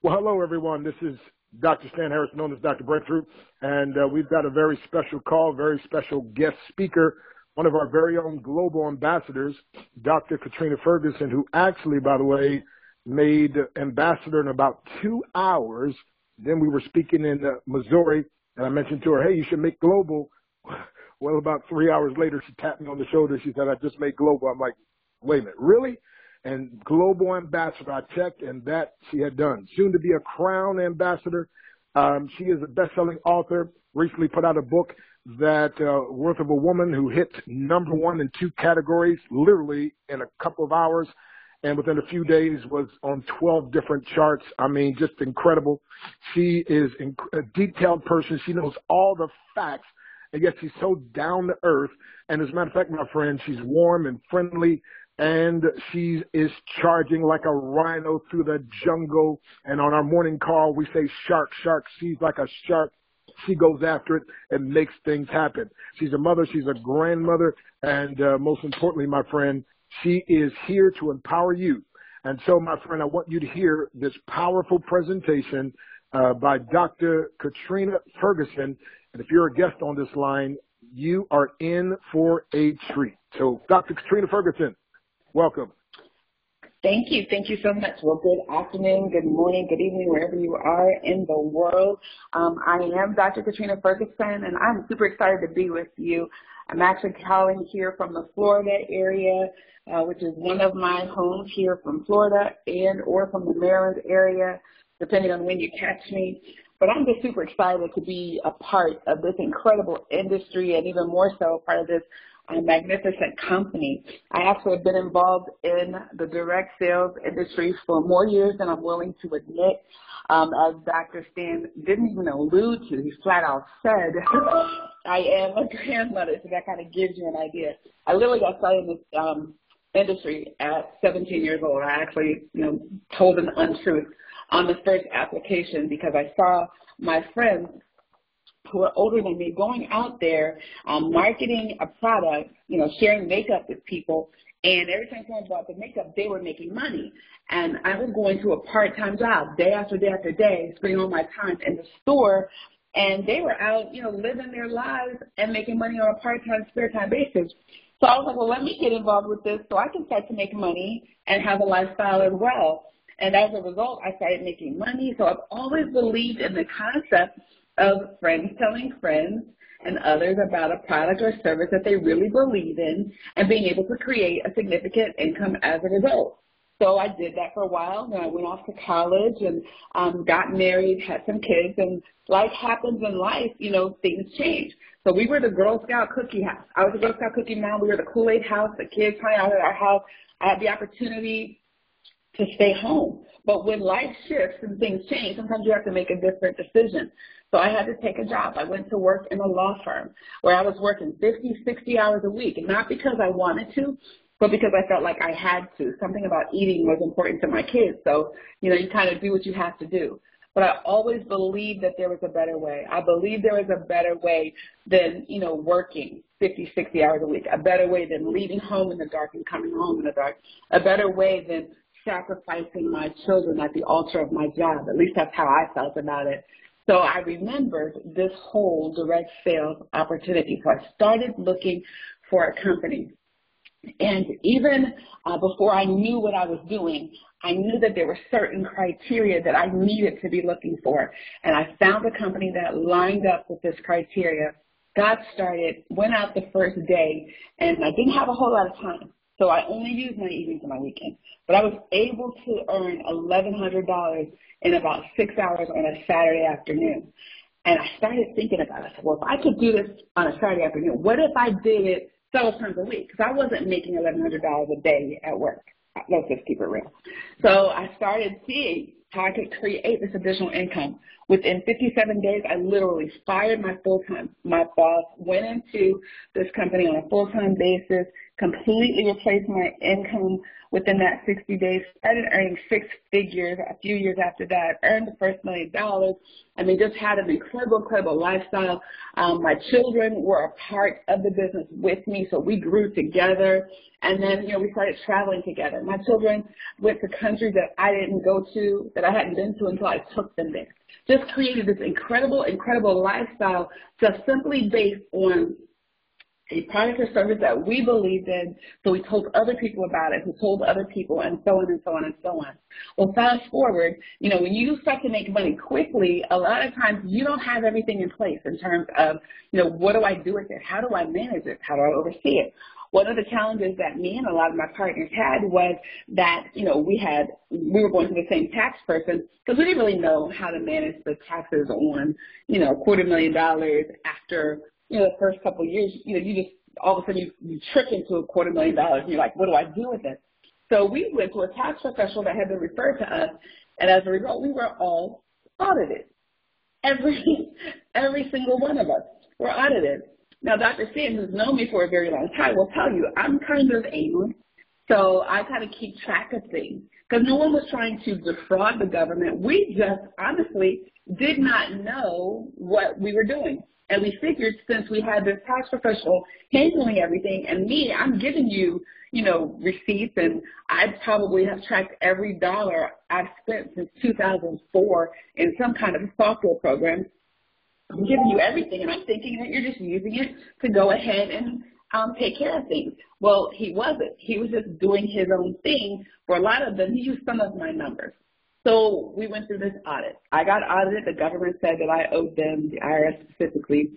Well, hello, everyone. This is Dr. Stan Harris, known as Dr. Breakthrough, and we've got a very special call, very special guest speaker, one of our very own global ambassadors, Dr. Katrina Ferguson, who actually, by the way, made ambassador in about 2 hours. Then we were speaking in Missouri, and I mentioned to her, hey, you should make global. Well, about 3 hours later, she tapped me on the shoulder. She said, I just made global. I'm like, wait a minute, really? And global ambassador, I checked, and that she had done. Soon to be a crown ambassador. She is a best-selling author, recently put out a book that worth of a woman who hit #1 in 2 categories, literally in a couple of hours, and within a few days was on 12 different charts. I mean, just incredible. She is a detailed person. She knows all the facts, and yet she's so down to earth. And as a matter of fact, my friend, she's warm and friendly, and she is charging like a rhino through the jungle. And on our morning call, we say, shark, shark. She's like a shark. She goes after it and makes things happen. She's a mother. She's a grandmother. And most importantly, my friend, she is here to empower you. And so, my friend, I want you to hear this powerful presentation by Dr. Katrina Ferguson. And if you're a guest on this line, you are in for a treat. So, Dr. Katrina Ferguson, welcome. Thank you. Thank you so much. Well, good afternoon, good morning, good evening, wherever you are in the world. I am Dr. Katrina Ferguson, and I'm super excited to be with you. I'm actually calling here from the Florida area, which is one of my homes here from Florida and or from the Maryland area, depending on when you catch me. But I'm just super excited to be a part of this incredible industry and even more so part of this magnificent company. I actually have been involved in the direct sales industry for more years than I'm willing to admit. As Dr. Stan didn't even allude to, he flat out said, I am a grandmother, so that kind of gives you an idea. I literally got started in this industry at 17 years old. I actually, told an untruth on the first application because I saw my friends who are older than me going out there marketing a product, sharing makeup with people. And every time someone bought the makeup, they were making money. And I was going to a part-time job day after day after day, spending all my time in the store. And they were out, living their lives and making money on a part-time, spare-time basis. So I was like, well, let me get involved with this so I can start to make money and have a lifestyle as well. And as a result, I started making money. So I've always believed in the concept of friends telling friends and others about a product or service that they really believe in and being able to create a significant income as a result. So I did that for a while. Then I went off to college and got married, had some kids, and life happens in life, things change. So we were the Girl Scout cookie house. I was the Girl Scout cookie mom. We were the Kool-Aid house. The kids hung out at our house. I had the opportunity to stay home. But when life shifts and things change, sometimes you have to make a different decision. So I had to take a job. I went to work in a law firm where I was working 50, 60 hours a week, and not because I wanted to, but because I felt like I had to. Something about eating was important to my kids. So, you kind of do what you have to do. But I always believed that there was a better way. I believed there was a better way than, working 50, 60 hours a week, a better way than leaving home in the dark and coming home in the dark, a better way than sacrificing my children at the altar of my job. At least that's how I felt about it. So I remembered this whole direct sales opportunity. So I started looking for a company. And even before I knew what I was doing, I knew that there were certain criteria that I needed to be looking for. And I found a company that lined up with this criteria, got started, went out the first day, and I didn't have a whole lot of time. So I only used my evenings and my weekends. But I was able to earn $1,100 in about 6 hours on a Saturday afternoon. And I started thinking about it. I said, well, if I could do this on a Saturday afternoon, what if I did it several times a week? Because I wasn't making $1,100 a day at work. Let's just keep it real. So I started seeing how I could create this additional income. Within 57 days, I literally fired my boss, went into this company on a full-time basis, completely replaced my income within that 60 days, started earning six figures a few years after that, earned the first $1 million. I mean, just had an incredible lifestyle. My children were a part of the business with me, so we grew together. And then, we started traveling together. My children went to countries that I didn't go to, that I hadn't been to until I took them there. Just created this incredible lifestyle just simply based on a product or service that we believed in, so we told other people about it, who told other people, and so on and so on and so on. Well, fast forward, when you start to make money quickly, a lot of times you don't have everything in place in terms of, what do I do with it? How do I manage it? How do I oversee it? One of the challenges that me and a lot of my partners had was that, we were going to the same tax person because we didn't really know how to manage the taxes on, $250,000 after the first couple of years, you just all of a sudden you trick into $250,000 and you're like, what do I do with it? So we went to a tax professional that had been referred to us, and as a result, we were all audited. Every single one of us were audited. Now, Dr. Stan, who's known me for a very long time, will tell you I'm kind of aimless, so I kind of keep track of things because no one was trying to defraud the government. We just honestly did not know what we were doing. And we figured since we had this tax professional handling everything, and me, I'm giving you, receipts, and I probably have tracked every dollar I've spent since 2004 in some kind of software program. I'm giving you everything, and I'm thinking that you're just using it to go ahead and take care of things. Well, he wasn't. He was just doing his own thing. For a lot of them, he used some of my numbers. So we went through this audit. I got audited. The government said that I owed them, the IRS specifically,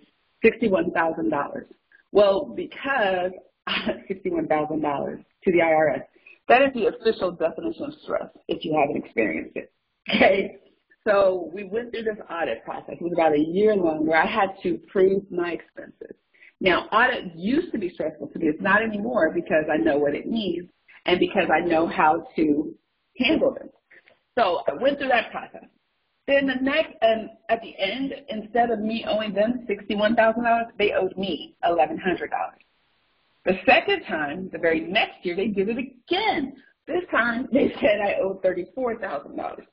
$61,000. Well, because $61,000 to the IRS, that is the official definition of stress if you haven't experienced it. Okay? So we went through this audit process. It was about a year long where I had to prove my expenses. Now, audit used to be stressful to me. It's not anymore because I know what it means and because I know how to handle them. So I went through that process. Then at the end, instead of me owing them $61,000, they owed me $1,100. The second time, the very next year, they did it again. This time, they said I owed $34,000.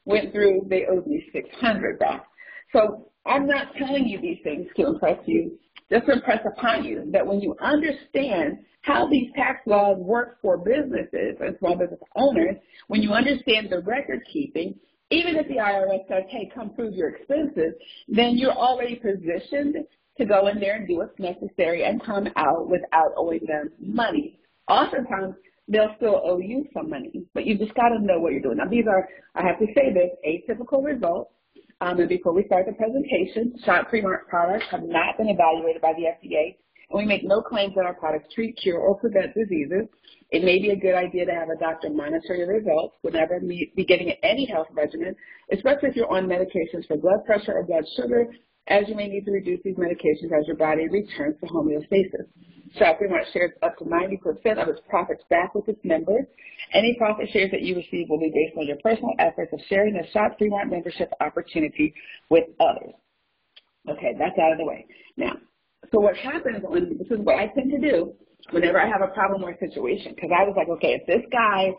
Went through, they owed me $600 back. So I'm not telling you these things to impress you, just to impress upon you that when you understand how these tax laws work for businesses and small business owners, when you understand the record keeping, even if the IRS says, hey, come prove your expenses, then you're already positioned to go in there and do what's necessary and come out without owing them money. Oftentimes, they'll still owe you some money, but you just got to know what you're doing. Now, these are, I have to say this, atypical results. And before we start the presentation, shot-free products have not been evaluated by the FDA. And we make no claims that our products treat, cure, or prevent diseases. It may be a good idea to have a doctor monitor your results whenever you be getting any health regimen, especially if you're on medications for blood pressure or blood sugar, as you may need to reduce these medications as your body returns to homeostasis. Shopify shares up to 90% of its profits back with its members. Any profit shares that you receive will be based on your personal efforts of sharing the Shopify membership opportunity with others. Okay, that's out of the way. Now, so what happens, this is what I tend to do whenever I have a problem or a situation, because I was like, okay, if this guy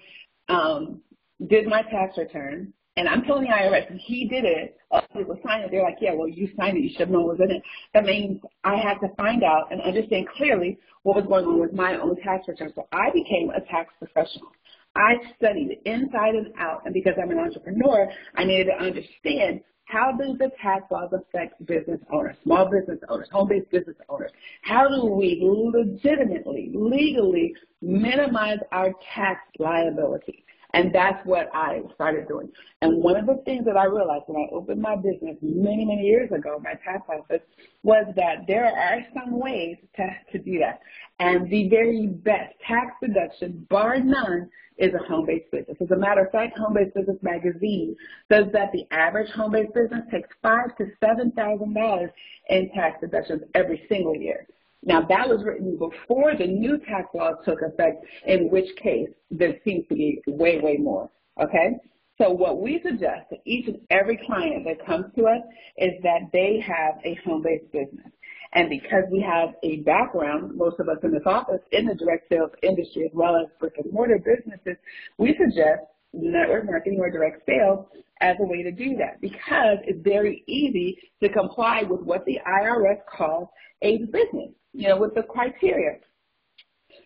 did my tax return, and I'm telling the IRS, and he did it, other people signed it, they're like, yeah, well, you signed it, you should have known what was in it. That means I had to find out and understand clearly what was going on with my own tax return. So I became a tax professional. I studied inside and out, and because I'm an entrepreneur, I needed to understand how do the tax laws affect business owners, small business owners, home-based business owners? How do we legitimately, legally minimize our tax liability? And that's what I started doing. And one of the things that I realized when I opened my business many, many years ago, my tax office, was that there are some ways to do that. And the very best tax deduction, bar none, is a home-based business. As a matter of fact, Home-Based Business Magazine says that the average home-based business takes $5,000 to $7,000 in tax deductions every single year. Now, that was written before the new tax laws took effect, in which case there seems to be way, way more, okay? So what we suggest to each and every client that comes to us is that they have a home-based business. And because we have a background, most of us in this office, in the direct sales industry as well as brick and mortar businesses, we suggest network marketing or direct sales as a way to do that, because it's very easy to comply with what the IRS calls a business, with the criteria.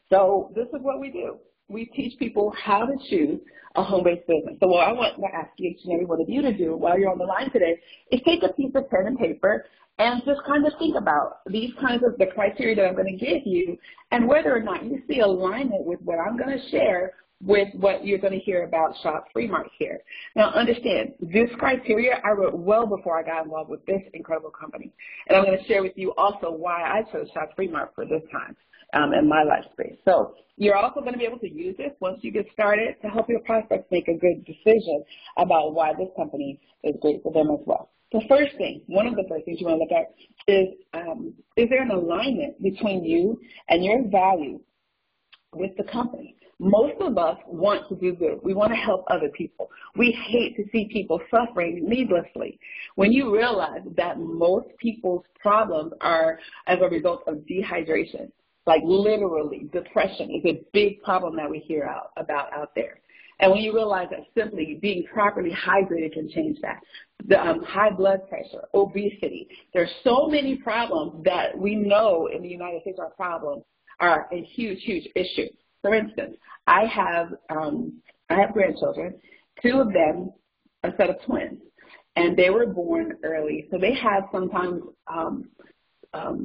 So this is what we do. We teach people how to choose a home-based business. So what I want to ask each and every one of you to do while you're on the line today is take a piece of pen and paper and just kind of think about these kinds of the criteria that I'm going to give you and whether or not you see alignment with what I'm going to share with what you're going to hear about Shop Free Mart here. Now, understand, this criteria I wrote well before I got involved with this incredible company. And I'm going to share with you also why I chose Shop Free Mart for this time in my life space. So you're also going to be able to use this once you get started to help your prospects make a good decision about why this company is great for them as well. The first thing, one of the first things you want to look at is there an alignment between you and your value with the company? Most of us want to do good. We want to help other people. We hate to see people suffering needlessly. When you realize that most people's problems are as a result of dehydration, like literally depression is a big problem that we hear about out there. And when you realize that simply being properly hydrated can change that. The high blood pressure, obesity, there's so many problems that we know in the United States are a huge, huge issue. For instance, I have grandchildren, two of them, a set of twins, and they were born early, so they have sometimes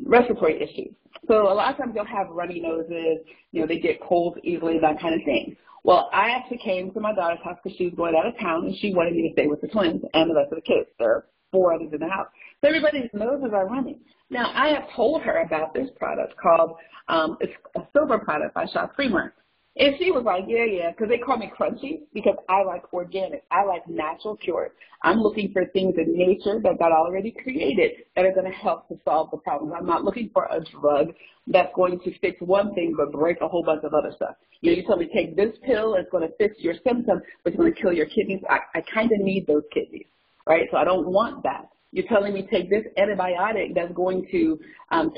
respiratory issues. So a lot of times they'll have runny noses, they get colds easily, that kind of thing. Well, I actually came to my daughter's house because she was going out of town, and she wanted me to stay with the twins and the rest of the kids. There are 4 others in the house. So everybody's noses are running. Now, I have told her about this product called, it's a silver product by Shop Free Mart. And she was like, yeah, because they call me crunchy because I like organic. I like natural cures. I'm looking for things in nature that got already created that are going to help to solve the problems. I'm not looking for a drug that's going to fix one thing but break a whole bunch of other stuff. You tell me take this pill, it's going to fix your symptoms, but it's going to kill your kidneys. I kind of need those kidneys, right? So I don't want that. You're telling me take this antibiotic that's going to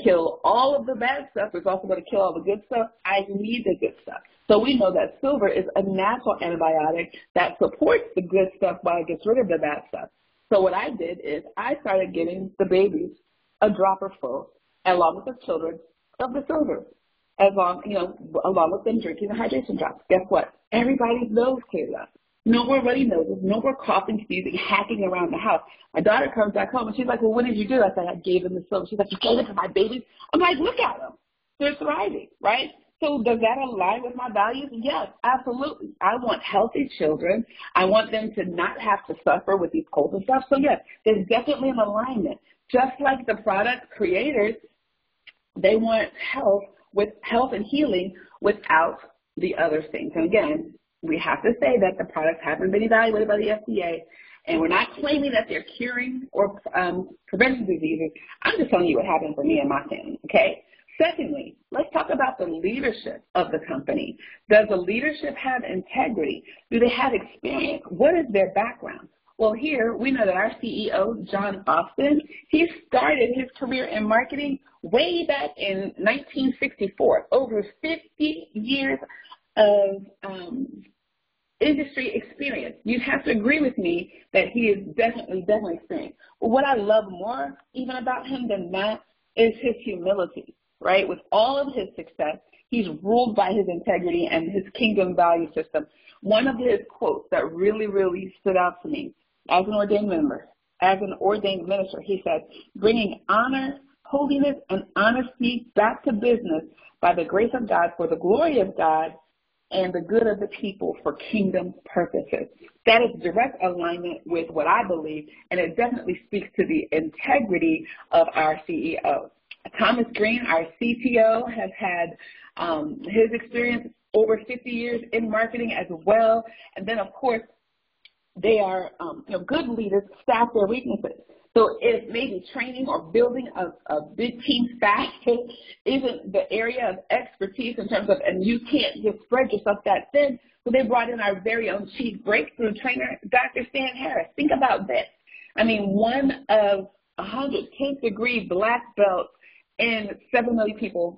kill all of the bad stuff. It's also going to kill all the good stuff. I need the good stuff. So we know that silver is a natural antibiotic that supports the good stuff while it gets rid of the bad stuff. So what I did is I started giving the babies a dropper full, along with the children, of the silver, along with them drinking the hydration drops. Guess what? Everybody's nose cleared up. No more runny noses, no more coughing, sneezing, hacking around the house. My daughter comes back home and she's like, well, what did you do? I said, I gave them the silver. She's like, you gave it to my babies? I'm like, look at them. They're thriving, right? So does that align with my values? Yes, absolutely. I want healthy children. I want them to not have to suffer with these colds and stuff. So yes, there's definitely an alignment. Just like the product creators, they want health and healing without the other things. And again, we have to say that the products haven't been evaluated by the FDA, and we're not claiming that they're curing or preventing diseases. I'm just telling you what happened for me and my family, okay? Secondly, let's talk about the leadership of the company. Does the leadership have integrity? Do they have experience? What is their background? Well, here we know that our CEO, John Austin, he started his career in marketing way back in 1964, over 50 years of industry experience. You'd have to agree with me that he is definitely experienced. But what I love more even about him than that is his humility, right? With all of his success, he's ruled by his integrity and his kingdom value system. One of his quotes that really, really stood out to me, as an ordained minister, he said, bringing honor, holiness, and honesty back to business by the grace of God, for the glory of God, and the good of the people for kingdom purposes. That is direct alignment with what I believe, and it definitely speaks to the integrity of our CEO. Thomas Green, our CTO, has had his experience over 50 years in marketing as well. And then, of course, they are good leaders staff their weaknesses. So if maybe training or building a big team faster isn't the area of expertise in terms of, and you can't just spread yourself that thin, so they brought in our very own chief breakthrough trainer, Dr. Stan Harris. Think about this. I mean, one of 100 10th degree black belts and 7 billion people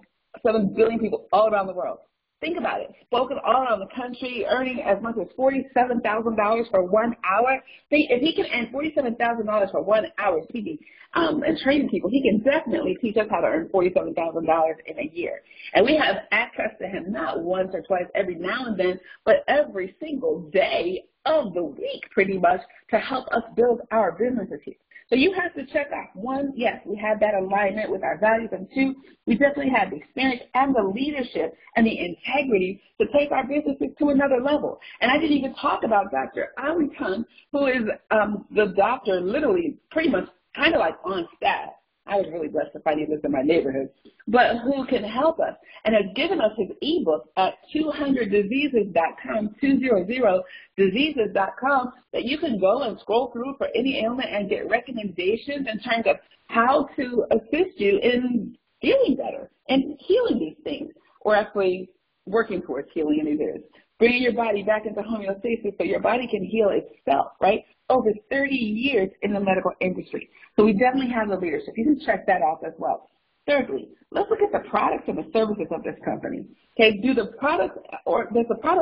all around the world. Think about it. Spoken all around the country, earning as much as $47,000 for 1 hour. If he can earn $47,000 for 1 hour speaking and training people, he can definitely teach us how to earn $47,000 in a year. And we have access to him not once or twice every now and then, but every single day of the week, pretty much, to help us build our businesses here. So you have to check off. One, yes, we have that alignment with our values. And two, we definitely have the experience and the leadership and the integrity to take our businesses to another level. And I didn't even talk about Dr. Ali Khan, who is the doctor literally pretty much kind of like on staff. I was really blessed to find he lives in my neighborhood, but who can help us and has given us his ebook at 200diseases.com, 200diseases.com, that you can go and scroll through for any ailment and get recommendations in terms of how to assist you in feeling better and healing these things, or actually working towards healing in these areas. Bringing your body back into homeostasis so your body can heal itself, right? Over 30 years in the medical industry. So we definitely have the leadership. You can check that off as well. Thirdly, let's look at the products and the services of this company. Okay, does the product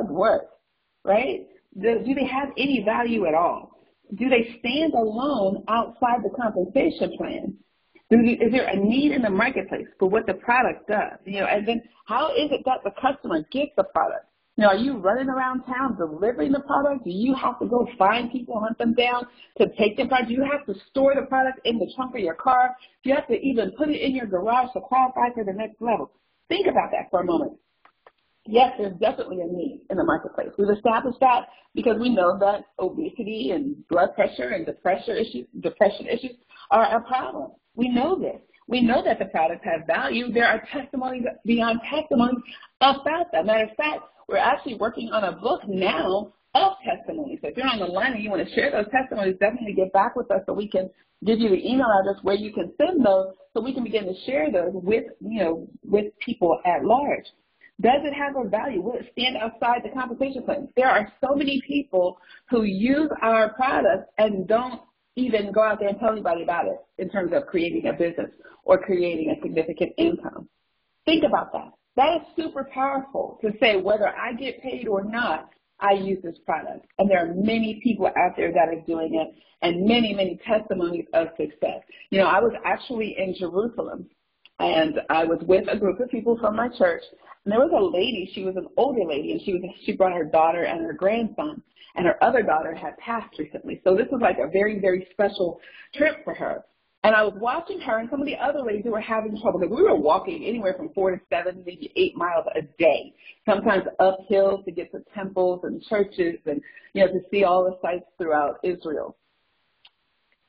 work, right? Do they have any value at all? Do they stand alone outside the compensation plan? Is there a need in the marketplace for what the product does? And then how is it that the customer gets the product? Are you running around town delivering the product? Do you have to go find people, hunt them down to take the product? Do you have to store the product in the trunk of your car? Do you have to even put it in your garage to qualify for the next level? Think about that for a moment. Yes, there's definitely a need in the marketplace. We've established that because we know that obesity and blood pressure and depression issues are a problem. We know this. We know that the product has value. There are testimonies beyond testimonies about that. Matter of fact, we're actually working on a book now of testimonies. So if you're on the line and you want to share those testimonies, definitely get back with us so we can give you the email address where you can send those so we can begin to share those with people at large. Does it have a value? Will it stand outside the compensation plan? There are so many people who use our products and don't even go out there and tell anybody about it in terms of creating a business or creating a significant income. Think about that. That is super powerful to say whether I get paid or not, I use this product. And there are many people out there that are doing it and many, many testimonies of success. I was actually in Jerusalem and I was with a group of people from my church. And there was a lady, she was an older lady, and she brought her daughter and her grandson, and her other daughter had passed recently. So this was like a very, very special trip for her. And I was watching her and some of the other ladies who were having trouble because we were walking anywhere from 4 to 7, maybe 8 miles a day, sometimes up hills to get to temples and churches and, to see all the sites throughout Israel.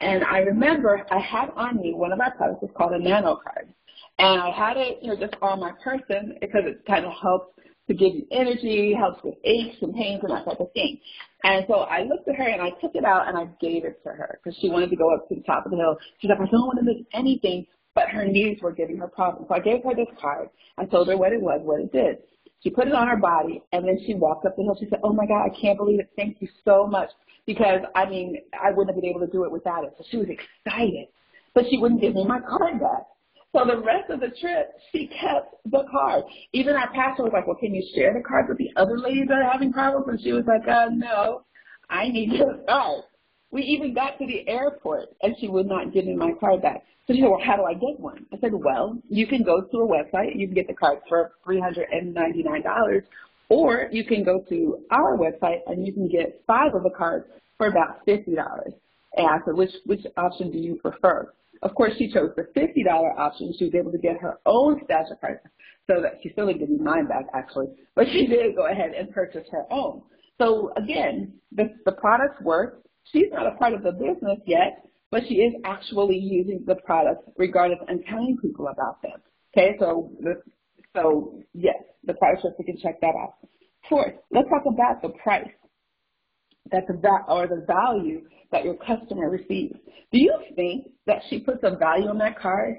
And I remember I had on me one of our products. It's called a nano card. And I had it, just on my person because it kind of helps to give you energy, helps with aches and pains and that type of thing. And so I looked at her and I took it out and I gave it to her because she wanted to go up to the top of the hill. She's like, I don't want to miss anything, but her knees were giving her problems. So I gave her this card. I told her what it was, what it did. She put it on her body and then she walked up the hill. She said, oh my God, I can't believe it. Thank you so much. Because, I wouldn't have been able to do it without it. So she was excited, but she wouldn't give me my card back. So the rest of the trip, she kept the card. Even our pastor was like, well, can you share the card with the other ladies that are having problems? And she was like, no, I need your card. We even got to the airport, and she would not give me my card back. So she said, well, how do I get one? I said, well, you can go to a website. You can get the card for $399, or you can go to our website, and you can get 5 of the cards for about $50. And I said, which option do you prefer? Of course, she chose the $50 option. She was able to get her own stash of cards, so that she still didn't give me mine back, actually. But she did go ahead and purchase her own. So, again, the products work. She's not a part of the business yet, but she is actually using the products regardless and telling people about them. Okay, so yes, the products, we can check that out. Fourth, let's talk about the price. The value that your customer receives. Do you think that she puts a value on that card?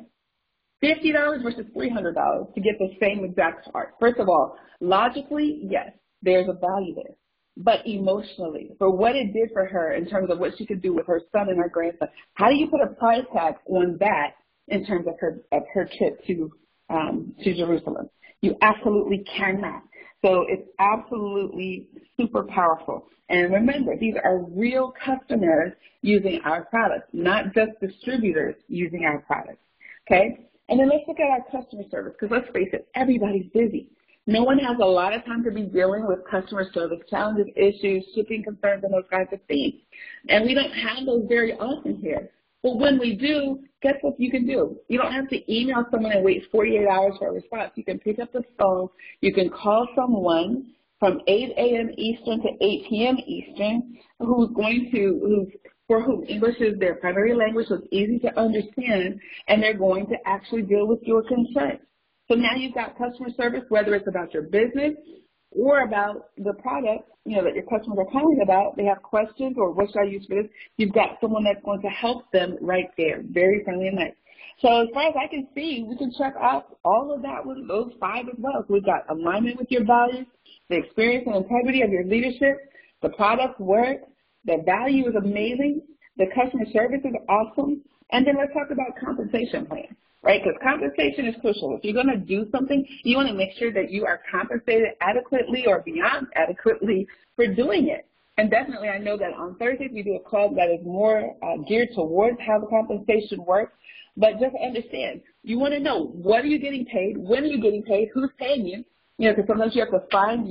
$50 versus $300 to get the same exact card. First of all, logically, yes, there's a value there. But emotionally, for what it did for her in terms of what she could do with her son and her grandson, how do you put a price tag on that in terms of her trip to Jerusalem. You absolutely cannot. So it's absolutely super powerful. And remember, these are real customers using our products, not just distributors using our products. Okay? And then let's look at our customer service, because let's face it, everybody's busy. No one has a lot of time to be dealing with customer service challenges, issues, shipping concerns, and those kinds of things. And we don't have those very often here. But when we do, guess what you can do? You don't have to email someone and wait 48 hours for a response. You can pick up the phone. You can call someone from 8 a.m. Eastern to 8 p.m. Eastern for whom English is their primary language, so it's easy to understand, and they're going to actually deal with your concerns. So now you've got customer service, whether it's about your business or about the product, that your customers are calling about. They have questions, or what should I use for this? You've got someone that's going to help them right there, very friendly and nice. So as far as I can see, we can check off all of that with those 5 as well. So we've got alignment with your values, the experience and integrity of your leadership, the product work, the value is amazing, the customer service is awesome, and then let's talk about compensation plan. Right, because compensation is crucial. If you're going to do something, you want to make sure that you are compensated adequately or beyond adequately for doing it. And definitely, I know that on Thursdays we do a club that is more geared towards how the compensation works. But just understand, you want to know, what are you getting paid? When are you getting paid? Who's paying you? Because sometimes you have to find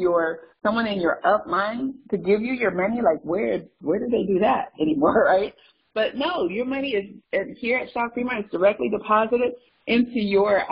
someone in your upline to give you your money. Like, where do they do that anymore, right? But no, your money is here at Shop Fremont. It's directly deposited into your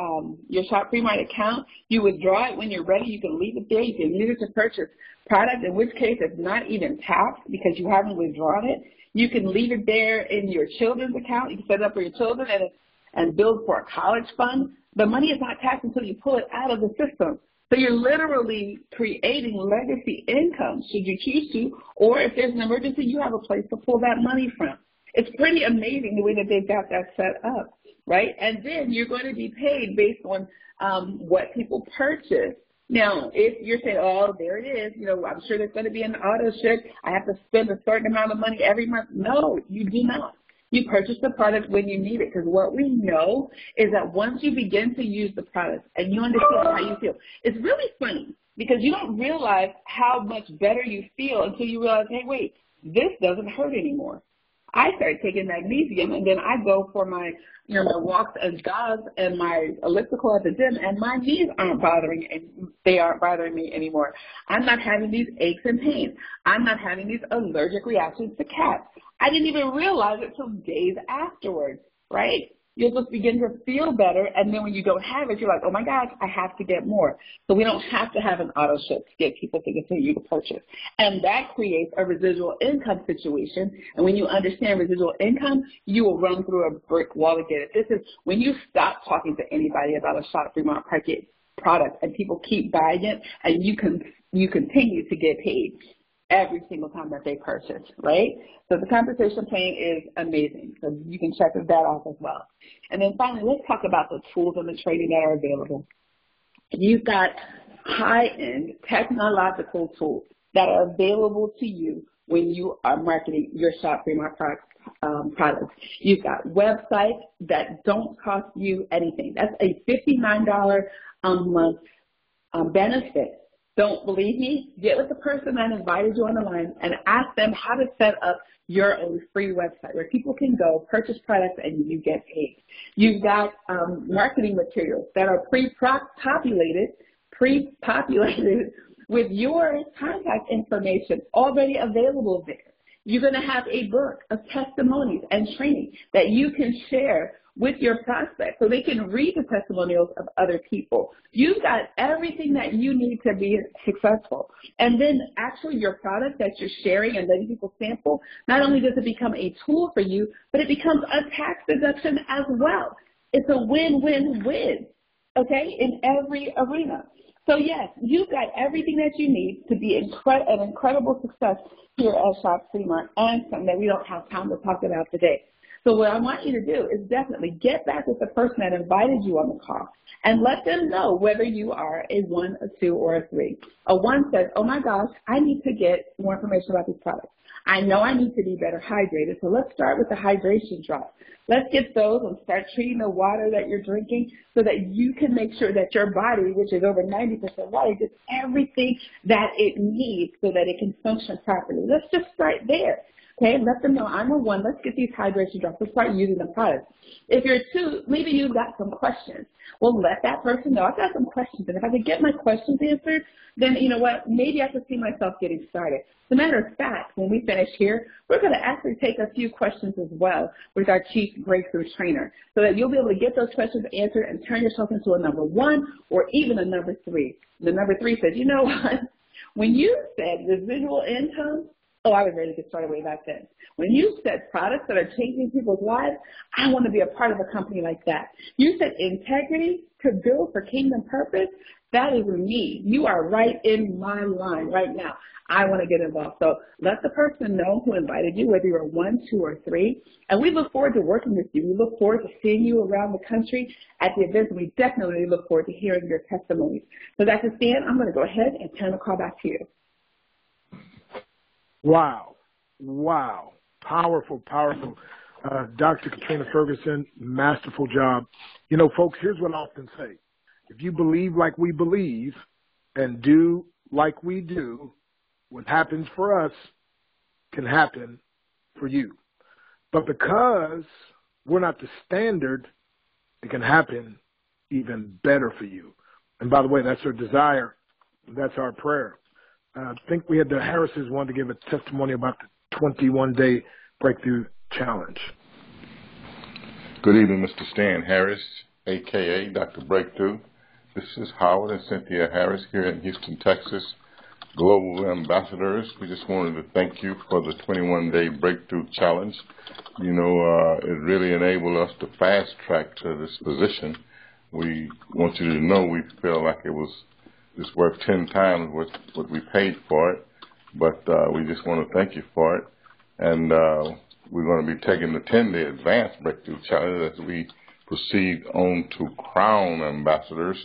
Shop Fremont account. You withdraw it when you're ready. You can leave it there. You can use it to purchase product, in which case it's not even taxed because you haven't withdrawn it. You can leave it there in your children's account. You can set it up for your children and build for a college fund. The money is not taxed until you pull it out of the system. So you're literally creating legacy income, should you choose to, or if there's an emergency, you have a place to pull that money from. It's pretty amazing the way that they've got that set up, right? And then you're going to be paid based on what people purchase. Now, if you're saying, oh, there it is, I'm sure there's going to be an auto ship. I have to spend a certain amount of money every month. No, you do not. You purchase the product when you need it, because what we know is that once you begin to use the product and you understand how you feel, it's really funny because you don't realize how much better you feel until you realize, hey, wait, this doesn't hurt anymore. I started taking magnesium, and then I go for my walks and jogs and my elliptical at the gym, and my knees aren't bothering me anymore. I'm not having these aches and pains. I'm not having these allergic reactions to cats. I didn't even realize it till days afterwards, right? You'll just begin to feel better, and then when you don't have it, you're like, oh my gosh, I have to get more. So we don't have to have an auto ship to get people to continue to purchase. And that creates a residual income situation. And when you understand residual income, you will run through a brick wall to get it. This is when you stop talking to anybody about a Shop Fremont product and people keep buying it, and you continue to get paid every single time that they purchase, right? So the compensation plan is amazing. So you can check that off as well. And then finally, let's talk about the tools and the training that are available. You've got high-end technological tools that are available to you when you are marketing your Shop Fremont products. You've got websites that don't cost you anything. That's a $59 a month benefit. Don't believe me? Get with the person that invited you on the line and ask them how to set up your own free website where people can go purchase products and you get paid. You've got marketing materials that are pre-populated with your contact information already available there. You're going to have a book of testimonies and training that you can share with your prospects so they can read the testimonials of other people. You've got everything that you need to be successful. And then actually your product that you're sharing and letting people sample, not only does it become a tool for you, but it becomes a tax deduction as well. It's a win-win-win, okay, in every arena. So yes, you've got everything that you need to be an incredible success here at Shop Fremont, and something that we don't have time to talk about today. So what I want you to do is definitely get back with the person that invited you on the call and let them know whether you are a 1, a 2, or a 3. A 1 says, oh my gosh, I need to get more information about these products. I know I need to be better hydrated, so let's start with the hydration drops. Let's get those and start treating the water that you're drinking so that you can make sure that your body, which is over 90% water, gets everything that it needs so that it can function properly. Let's just start there. Okay, let them know I'm a one. Let's get these hydration drops. Let's start using the product. If you're two, maybe you've got some questions. Well, let that person know I've got some questions. And if I can get my questions answered, then you know what? Maybe I can see myself getting started. As a matter of fact, when we finish here, we're going to actually take a few questions as well with our Chief Breakthrough Trainer so that you'll be able to get those questions answered and turn yourself into a number one or even a number three. The number three says, you know what? When you said residual income, oh, I was ready to get started way back then. When you said products that are changing people's lives, I want to be a part of a company like that. You said integrity to build for kingdom purpose. That is me. You are right in my line right now. I want to get involved. So let the person know who invited you, whether you're one, two, or three. And we look forward to working with you. We look forward to seeing you around the country at the events. We definitely look forward to hearing your testimonies. So Dr. Stan, I'm going to go ahead and turn the call back to you. Wow. Wow. Powerful, powerful. Dr. Katrina Ferguson, masterful job. You know, folks, here's what I often say. If you believe like we believe and do like we do, what happens for us can happen for you. But because we're not the standard, it can happen even better for you. And by the way, that's our desire. That's our prayer. I think we had the Harrises wanted to give a testimony about the 21-day breakthrough challenge. Good evening, Mr. Stan Harris, a.k.a. Dr. Breakthrough. This is Howard and Cynthia Harris here in Houston, Texas, Global Ambassadors. We just wanted to thank you for the 21-day breakthrough challenge. You know, it really enabled us to fast track to this position. We want you to know we feel like it was just worth 10 times what we paid for it, but we just want to thank you for it. And we're going to be taking the 10-day advanced breakthrough challenge as we proceed on to Crown Ambassadors.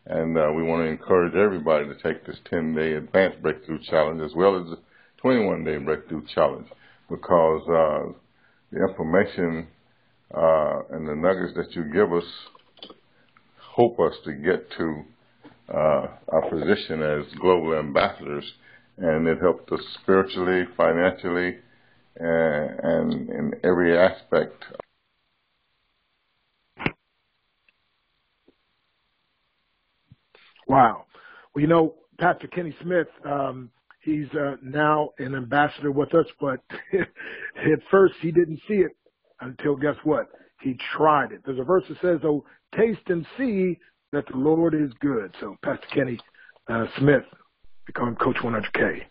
And we want to encourage everybody to take this 10-day advanced breakthrough challenge as well as the 21-day breakthrough challenge, because the information and the nuggets that you give us help us to get to our position as global ambassadors, and it helped us spiritually, financially, and in every aspect. Wow. Well, you know, Pastor Kenny Smith, he's now an ambassador with us, but at first he didn't see it until, guess what? He tried it. There's a verse that says, oh, taste and see that the Lord is good. So Pastor Kenny Smith, we call him Coach 100K.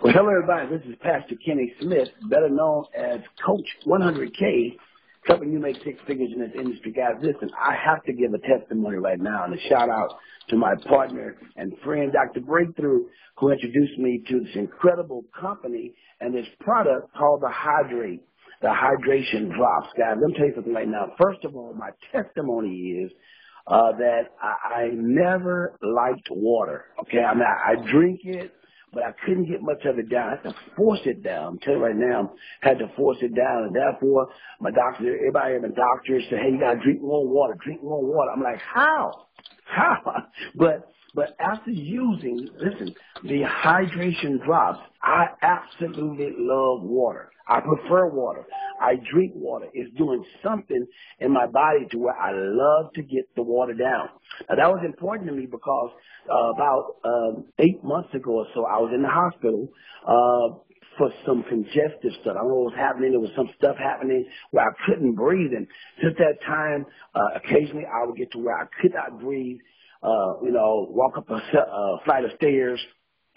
Well, hello, everybody. This is Pastor Kenny Smith, better known as Coach 100K, helping you make six figures in this industry. Guys, listen, I have to give a testimony right now and a shout-out to my partner and friend, Dr. Breakthrough, who introduced me to this incredible company and this product called the hydration drops. Guys, let me tell you something right now. First of all, my testimony is that I never liked water. Okay, I mean, I drink it, but I couldn't get much of it down. I had to force it down. I'm telling you right now, I had to force it down. And therefore, my doctor, everybody in the doctor said, hey, you got to drink more water, drink more water. I'm like, how? But after using, listen, the hydration drops, I absolutely love water. I prefer water. I drink water. It's doing something in my body to where I love to get the water down. Now, that was important to me because about 8 months ago or so, I was in the hospital for some congestive stuff. I don't know what was happening. There was some stuff happening where I couldn't breathe. And since that time, occasionally I would get to where I could not breathe, walk up a flight of stairs,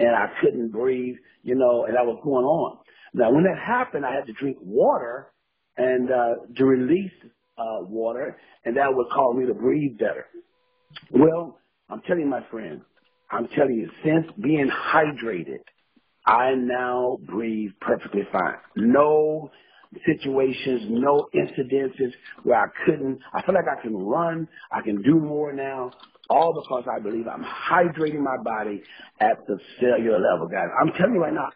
and I couldn't breathe, and that was going on. Now, when that happened, I had to drink water and to release water, and that would cause me to breathe better. Well, I'm telling you, my friend, since being hydrated, I now breathe perfectly fine. No situations, no incidences where I feel like I can run, I can do more now. all because I believe I'm hydrating my body at the cellular level, guys. I'm telling you right now,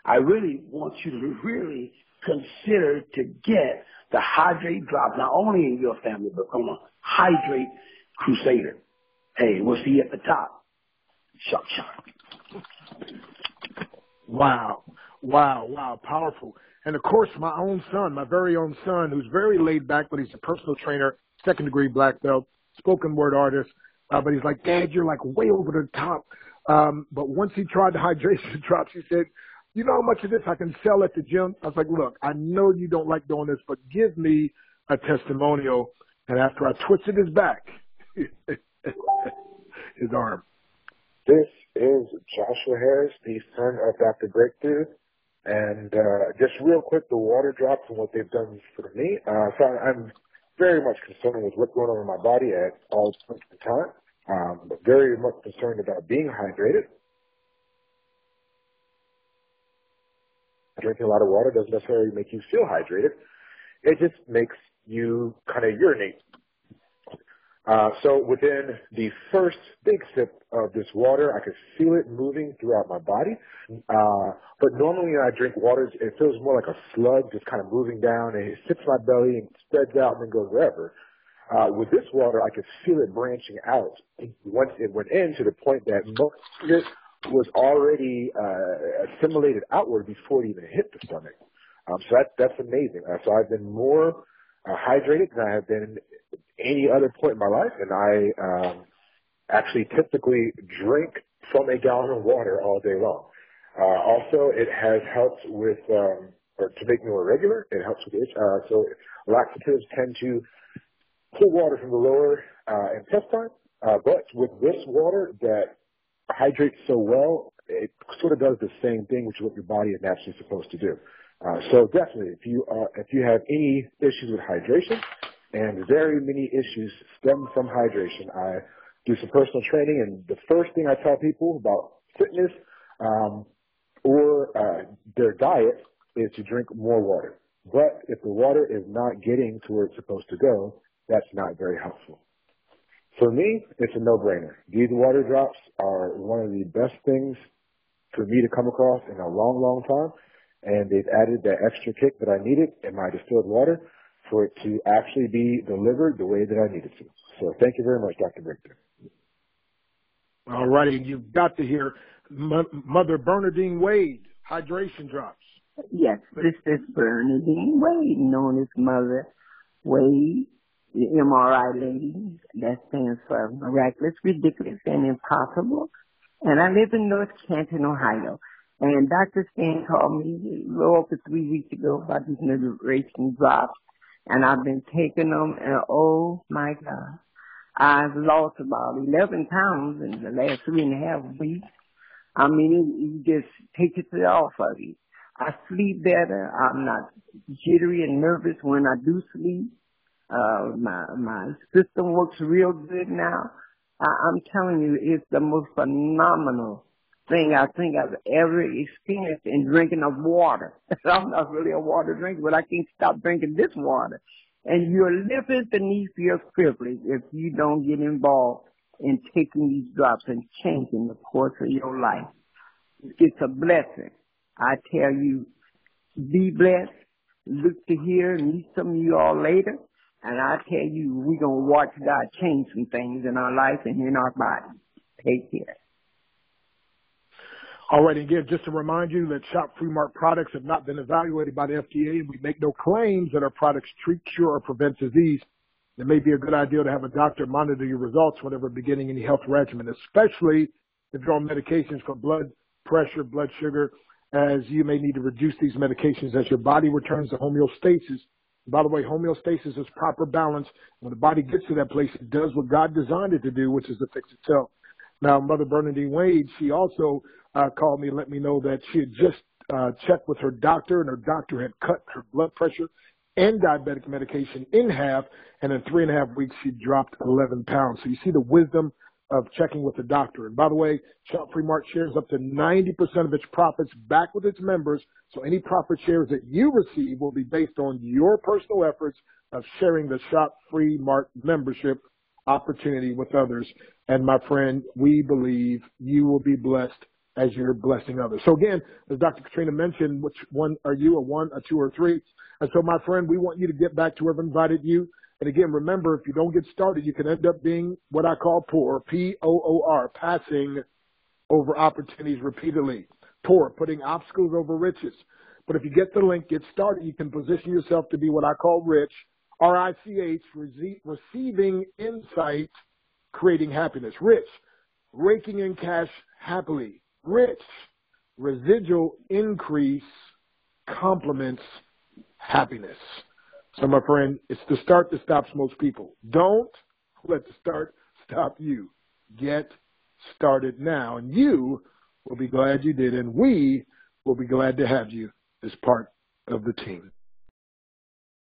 I really want you to really consider to get the Hydrate drop, not only in your family, but from a Hydrate Crusader. Hey, we'll see you at the top. Sharp. Wow. Powerful. And of course, my own son, my very own son, who's very laid back, but he's a personal trainer, second-degree black belt, spoken word artist. But he's like, Dad, you're like way over the top. But once he tried the hydration drops, he said, you know how much of this I can sell at the gym? I was like, look, I know you don't like doing this, but give me a testimonial. And after I twisted his back, his arm. This is Joshua Harris, the son of Dr. Breakthrough. And just real quick, the water drops and what they've done for me. So I'm very much concerned with what's going on in my body at all points in time, but very much concerned about being hydrated. Drinking a lot of water doesn't necessarily make you feel hydrated. It just makes you kind of urinate. So within the first big sip of this water, I could feel it moving throughout my body. But normally when I drink water, it feels more like a slug just kind of moving down, and it sits my belly and spreads out and then goes wherever. With this water, I could feel it branching out. Once it went in to the point that most of it was already assimilated outward before it even hit the stomach. So that's amazing. So I've been more hydrated than I have been any other point in my life, and I actually typically drink from a gallon of water all day long. Also, it has helped with, or to make me more regular, it helps with itch. So laxatives tend to pull water from the lower intestine, but with this water that hydrates so well, it sort of does the same thing, which is what your body is naturally supposed to do. So definitely, if you have any issues with hydration, and very many issues stem from hydration, I do some personal training, and the first thing I tell people about fitness or their diet is to drink more water. But if the water is not getting to where it's supposed to go, that's not very helpful. For me, it's a no-brainer. These water drops are one of the best things for me to come across in a long, long time, and they've added that extra kick that I needed in my distilled water for it to actually be delivered the way that I needed to. So thank you very much, Dr. Breakthrough. All righty, you've got to hear Mother Bernadine Wade, hydration drops. Yes, this is Bernadine Wade, known as Mother Wade, the MRI lady. That stands for Miraculous, Ridiculous, and Impossible. And I live in North Canton, Ohio. And Dr. Stan called me a little over 3 weeks ago about these hydration drops. And I've been taking them, and oh my God, I've lost about 11 pounds in the last 3.5 weeks. I mean, it just takes it off of you. I sleep better. I'm not jittery and nervous when I do sleep. My system works real good now. I'm telling you, it's the most phenomenal thing I think I've ever experienced in drinking of water. I'm not really a water drinker, but I can't stop drinking this water. And you're living beneath your privilege if you don't get involved in taking these drops and changing the course of your life. It's a blessing. I tell you, be blessed. Look to hear and meet some of you all later. And I tell you, we're going to watch God change some things in our life and in our body. Take care. All right, and again, just to remind you that Shop Free Mark products have not been evaluated by the FDA, and we make no claims that our products treat, cure, or prevent disease. It may be a good idea to have a doctor monitor your results whenever beginning any health regimen, especially if you're on medications for blood pressure, blood sugar, as you may need to reduce these medications as your body returns to homeostasis. By the way, homeostasis is proper balance. When the body gets to that place, it does what God designed it to do, which is to fix itself. Now, Mother Bernadine Wade, she also called me and let me know that she had just checked with her doctor, and her doctor had cut her blood pressure and diabetic medication in half, and in 3.5 weeks, she dropped 11 pounds. So you see the wisdom of checking with the doctor. And by the way, Shop Free Mark shares up to 90% of its profits back with its members. So any profit shares that you receive will be based on your personal efforts of sharing the Shop Free Mark membership opportunity with others. And my friend, we believe you will be blessed as you're blessing others. So again, as Dr. Katrina mentioned, which one are you, a 1, a 2, or 3? And so my friend, we want you to get back to whoever invited you. And again, remember, if you don't get started, you can end up being what I call poor, P-O-O-R, passing over opportunities repeatedly. Poor, putting obstacles over riches. But if you get the link, get started, you can position yourself to be what I call rich, R-I-C-H, receiving insight, creating happiness. Rich, raking in cash happily. Rich, residual increase complements happiness. So, my friend, it's the start that stops most people. Don't let the start stop you. Get started now, and you will be glad you did, and we will be glad to have you as part of the team.